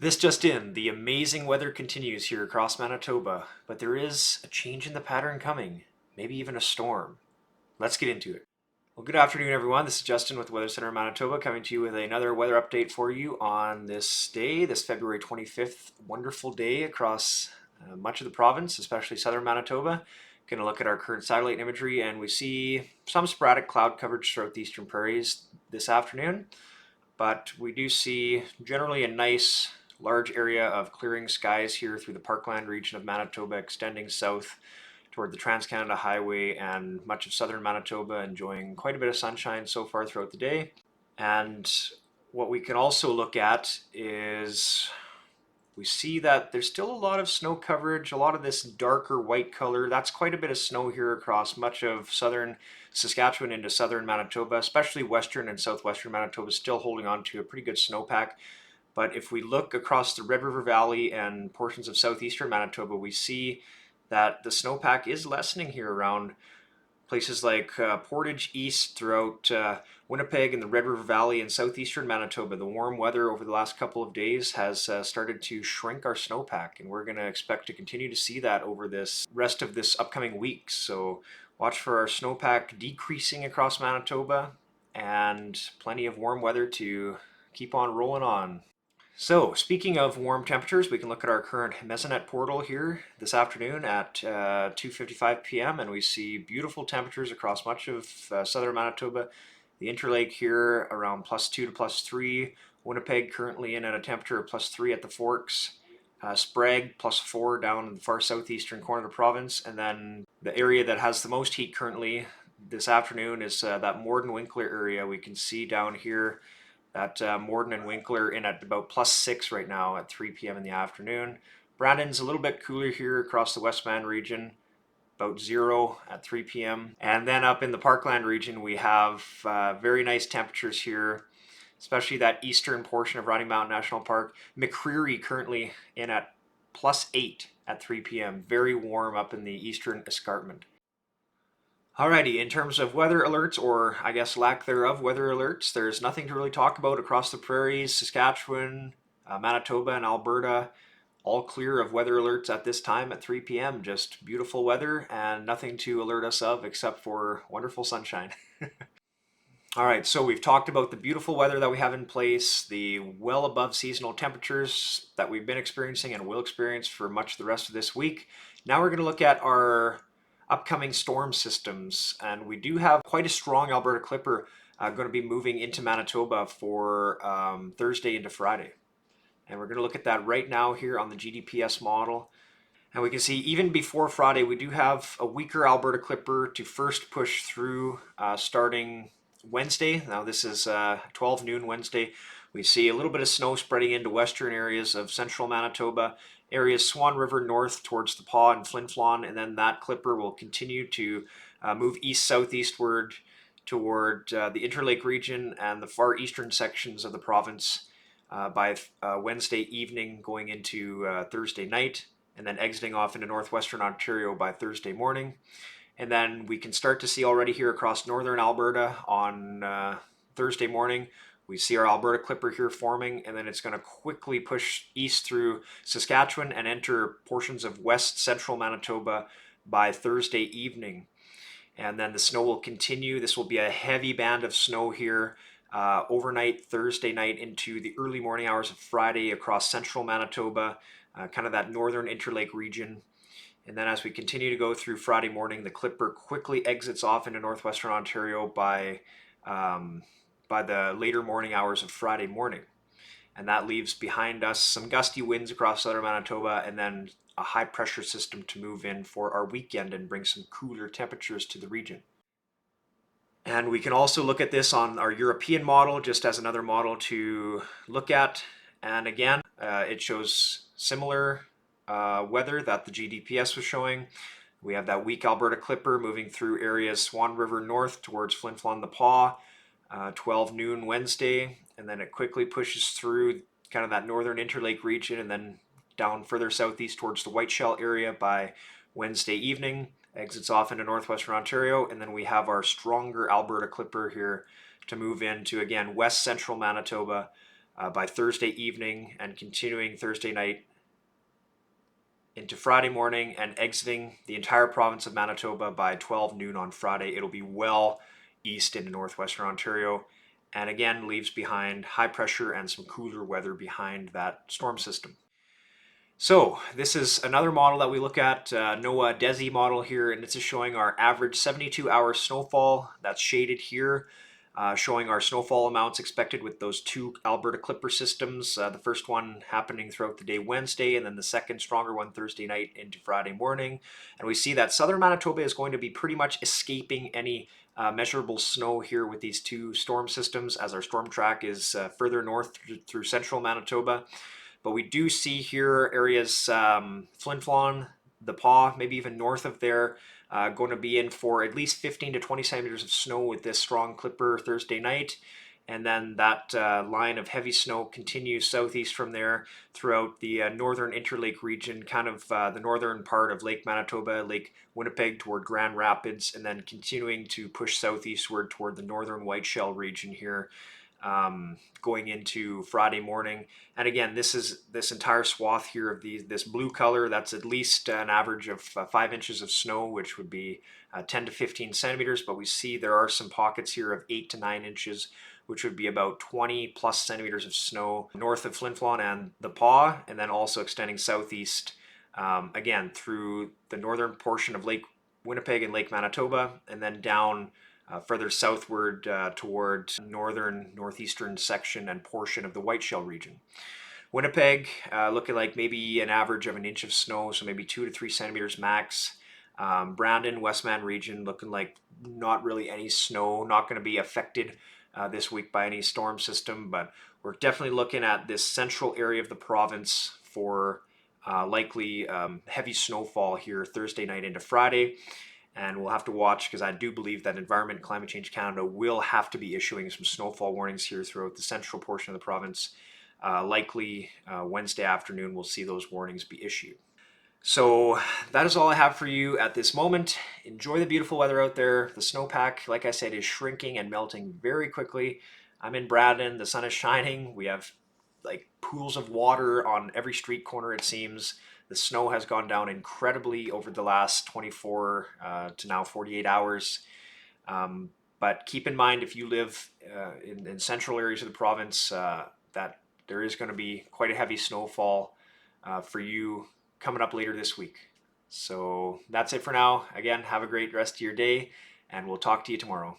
This just in, the amazing weather continues here across Manitoba, but there is a change in the pattern coming, maybe even a storm. Let's get into it. Well, good afternoon, everyone. This is Justin with the Weather Center of Manitoba coming to you with another weather update for you on this day, this February 25th, wonderful day across much of the province, especially southern Manitoba. Going to look at our current satellite imagery, and we see some sporadic cloud coverage throughout the eastern prairies this afternoon, but we do see generally a nice large area of clearing skies here through the parkland region of Manitoba, extending south toward the Trans-Canada Highway, and much of southern Manitoba enjoying quite a bit of sunshine so far throughout the day. And what we can also look at is we see that there's still a lot of snow coverage, a lot of this darker white color. That's quite a bit of snow here across much of southern Saskatchewan into southern Manitoba, especially western and southwestern Manitoba, still holding on to a pretty good snowpack. But if we look across the Red River Valley and portions of southeastern Manitoba, we see that the snowpack is lessening here around places like Portage East throughout Winnipeg and the Red River Valley in southeastern Manitoba. The warm weather over the last couple of days has started to shrink our snowpack, and we're going to expect to continue to see that over this rest of this upcoming week. So watch for our snowpack decreasing across Manitoba and plenty of warm weather to keep on rolling on. So, speaking of warm temperatures, we can look at our current Mesonet portal here this afternoon at 2:55 p.m. and we see beautiful temperatures across much of southern Manitoba. The Interlake here around +2 to +3. Winnipeg currently in at a temperature of +3 at the Forks. Sprague +4 down in the far southeastern corner of the province. And then the area that has the most heat currently this afternoon is that Morden-Winkler area. We can see down here that Morden and Winkler in at about +6 right now at 3 p.m. in the afternoon. Brandon's a little bit cooler here across the Westman region, about 0 at 3 p.m. And then up in the Parkland region, we have very nice temperatures here, especially that eastern portion of Rocky Mountain National Park. McCreary currently in at +8 at 3 p.m. Very warm up in the eastern escarpment. Alrighty, in terms of weather alerts, or I guess lack thereof weather alerts, there's nothing to really talk about across the prairies. Saskatchewan, Manitoba, and Alberta, all clear of weather alerts at this time at 3 p.m. Just beautiful weather and nothing to alert us of except for wonderful sunshine. All right, so we've talked about the beautiful weather that we have in place, the well above seasonal temperatures that we've been experiencing and will experience for much of the rest of this week. Now we're going to look at our upcoming storm systems, and we do have quite a strong Alberta Clipper going to be moving into Manitoba for Thursday into Friday. And we're going to look at that right now here on the GDPS model. And we can see even before Friday, we do have a weaker Alberta Clipper to first push through starting Wednesday. Now this is 12 noon Wednesday. We see a little bit of snow spreading into western areas of central Manitoba, areas Swan River north towards the Paw and Flin Flon, and then that Clipper will continue to move east-southeastward toward the Interlake region and the far eastern sections of the province by Wednesday evening going into Thursday night, and then exiting off into northwestern Ontario by Thursday morning. And then we can start to see already here across northern Alberta on Thursday morning. We see our Alberta Clipper here forming, and then it's going to quickly push east through Saskatchewan and enter portions of west central Manitoba by Thursday evening. And then the snow will continue. This will be a heavy band of snow here overnight Thursday night into the early morning hours of Friday across central Manitoba, kind of that northern Interlake region. And then as we continue to go through Friday morning, the Clipper quickly exits off into northwestern Ontario by the later morning hours of Friday morning. And that leaves behind us some gusty winds across southern Manitoba, and then a high pressure system to move in for our weekend and bring some cooler temperatures to the region. And we can also look at this on our European model, just as another model to look at. And again, it shows similar weather that the GDPS was showing. We have that weak Alberta Clipper moving through areas Swan River north towards Flin Flon the Paw, 12 noon Wednesday, and then it quickly pushes through kind of that northern Interlake region and then down further southeast towards the Whiteshell area by Wednesday evening, exits off into northwestern Ontario, and then we have our stronger Alberta Clipper here to move into, again, west central Manitoba by Thursday evening and continuing Thursday night into Friday morning and exiting the entire province of Manitoba by 12 noon on Friday. It'll be well east into northwestern Ontario, and again leaves behind high pressure and some cooler weather behind that storm system. So this is another model that we look at, NOAA DESI model here, and this is showing our average 72-hour snowfall. That's shaded here, showing our snowfall amounts expected with those two Alberta Clipper systems. The first one happening throughout the day Wednesday, and then the second stronger one Thursday night into Friday morning. And we see that southern Manitoba is going to be pretty much escaping any measurable snow here with these two storm systems, as our storm track is further north through central Manitoba. But we do see here areas, Flin Flon, the Paw, maybe even north of there, going to be in for at least 15 to 20 centimeters of snow with this strong clipper Thursday night. And then that line of heavy snow continues southeast from there throughout the northern Interlake region, kind of the northern part of Lake Manitoba, Lake Winnipeg toward Grand Rapids, and then continuing to push southeastward toward the northern Whiteshell region here, going into Friday morning. And again, this entire swath here of this blue color, that's at least an average of 5 inches of snow, which would be 10 to 15 centimeters. But we see there are some pockets here of 8 to 9 inches, which would be about 20 plus centimeters of snow north of Flin Flon and the Paw, and then also extending southeast, again, through the northern portion of Lake Winnipeg and Lake Manitoba, and then down further southward toward northeastern section and portion of the Whiteshell region. Winnipeg looking like maybe an average of an inch of snow, so maybe 2 to 3 centimeters max. Brandon, Westman region looking like not really any snow, not going to be affected this week by any storm system, but we're definitely looking at this central area of the province for likely heavy snowfall here Thursday night into Friday. And we'll have to watch, because I do believe that Environment and Climate Change Canada will have to be issuing some snowfall warnings here throughout the central portion of the province. Likely Wednesday afternoon, we'll see those warnings be issued. So that is all I have for you at this moment. Enjoy the beautiful weather out there. The snowpack, like I said, is shrinking and melting very quickly. I'm in Brandon. The sun is shining. We have like pools of water on every street corner, it seems. The snow has gone down incredibly over the last 24 to now 48 hours. But keep in mind, if you live in central areas of the province, that there is going to be quite a heavy snowfall for you coming up later this week. So that's it for now. Again, have a great rest of your day, and we'll talk to you tomorrow.